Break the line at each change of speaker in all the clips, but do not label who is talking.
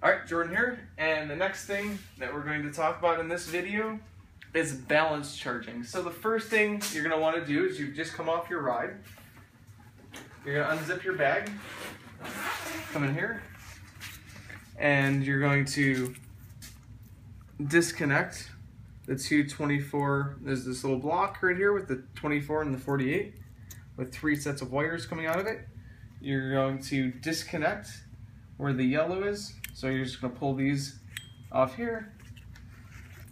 Alright, Jordan here, and the next thing that we're going to talk about in this video is balance charging. So the first thing you're going to want to do is you've just come off your ride. You're going to unzip your bag, come in here, and you're going to disconnect the two 24, there's this little block right here with the 24 and the 48 with 3 sets of wires coming out of it. You're going to disconnect where the yellow is, so you're just going to pull these off here,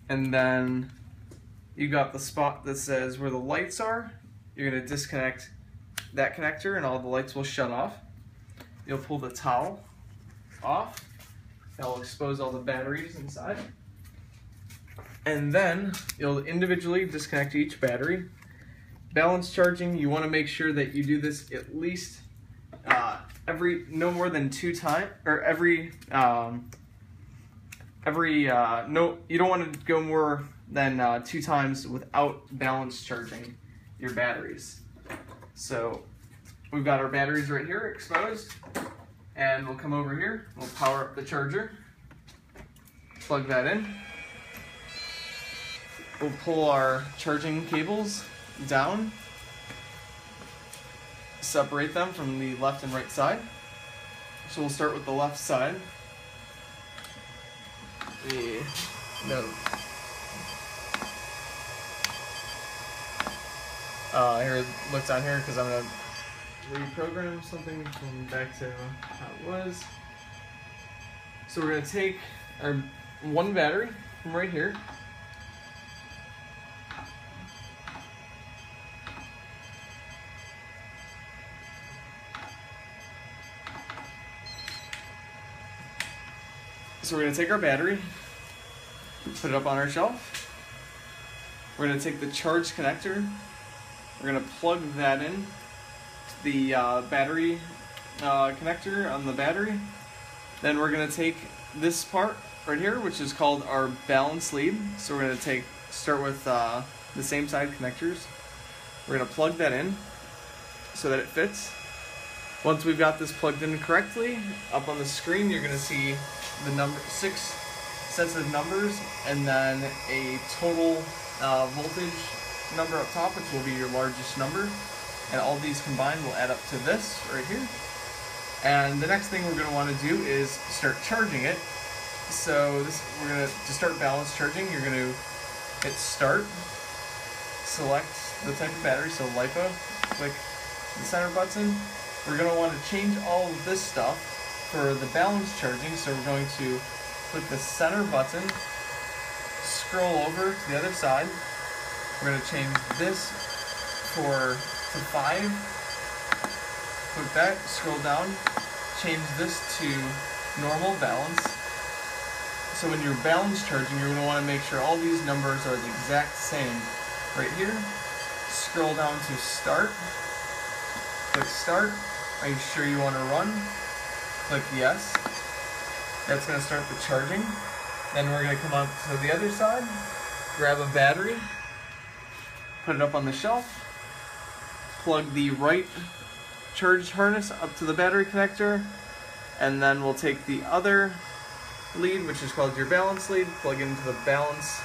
and then you got the spot that says where the lights are. You're going to disconnect that connector and all the lights will shut off. You'll pull the towel off, that will expose all the batteries inside, and then you'll individually disconnect each battery. Balance charging, you want to make sure that you do this at least no more than 2 times, or you don't want to go more than 2 times without balance charging your batteries. So we've got our batteries right here exposed, and we'll come over here, we'll power up the charger, plug that in, we'll pull our charging cables down, separate them from the left and right side. So we'll start with the left side. Here it looks on here because I'm going to reprogram something from back to how it was. So we're going to take our one battery from right here, so we're going to take our battery, put it up on our shelf. We're going to take the charge connector, we're going to plug that in to the battery connector on the battery. Then we're going to take this part right here, which is called our balance lead. So we're going to start with the same side connectors. We're going to plug that in so that it fits. Once we've got this plugged in correctly, up on the screen you're going to see the 6 sets of numbers, and then a total voltage number up top, which will be your largest number, and all these combined will add up to this right here. And the next thing we're going to want to do is start charging it. So to start balance charging, you're going to hit start, select the type of battery, so LiPo, click the center button. We're going to want to change all of this stuff for the balance charging, so we're going to click the center button, scroll over to the other side. We're going to change this to 5, click that, scroll down, change this to normal balance. So when you're balance charging, you're going to want to make sure all these numbers are the exact same. Right here, scroll down to start, click start. Are you sure you want to run? Click yes. That's going to start the charging. Then we're going to come up to the other side, grab a battery, put it up on the shelf, plug the right charge harness up to the battery connector, and then we'll take the other lead, which is called your balance lead, plug into the balance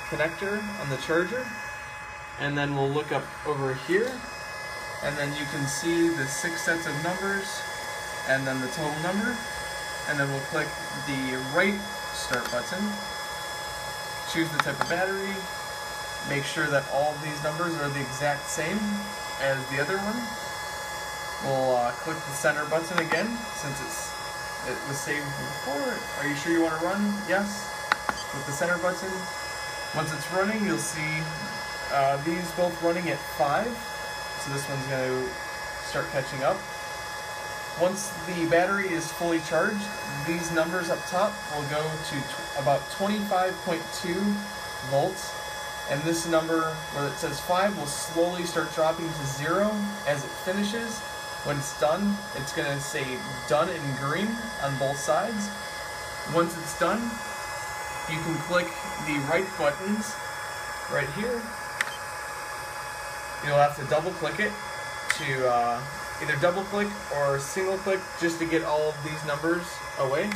connector on the charger, and then we'll look up over here, and then you can see the 6 sets of numbers and then the total number, and then we'll click the right start button, choose the type of battery, make sure that all of these numbers are the exact same as the other one. We'll click the center button again since it was saved before. Are you sure you want to run? Yes. Click the center button. Once it's running, you'll see these both running at 5. So this one's going to start catching up. Once the battery is fully charged, these numbers up top will go to about 25.2 volts. And this number where it says 5 will slowly start dropping to 0 as it finishes. When it's done, it's going to say done in green on both sides. Once it's done, you can click the right buttons right here. You'll have to double click it to either double click or single click just to get all of these numbers away.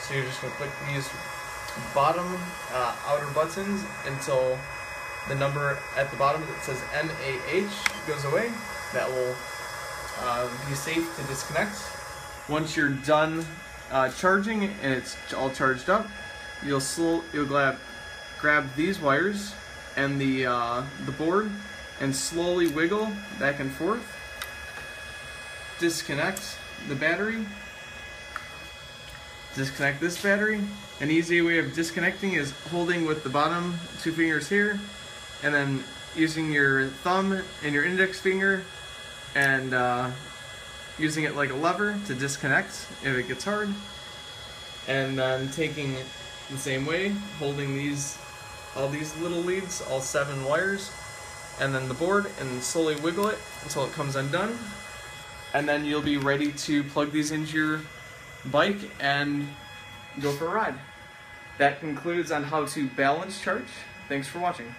So you're just going to click these bottom outer buttons until the number at the bottom that says MAH goes away. That will be safe to disconnect. Once you're done charging and it's all charged up, you'll grab these wires and the board and slowly wiggle back and forth. Disconnect the battery. Disconnect this battery. An easy way of disconnecting is holding with the bottom 2 fingers here, and then using your thumb and your index finger and using it like a lever to disconnect if it gets hard. And then taking the same way, holding all these little leads, all 7 wires, and then the board, and slowly wiggle it until it comes undone. And then you'll be ready to plug these into your bike and go for a ride. That concludes on how to balance charge. Thanks for watching.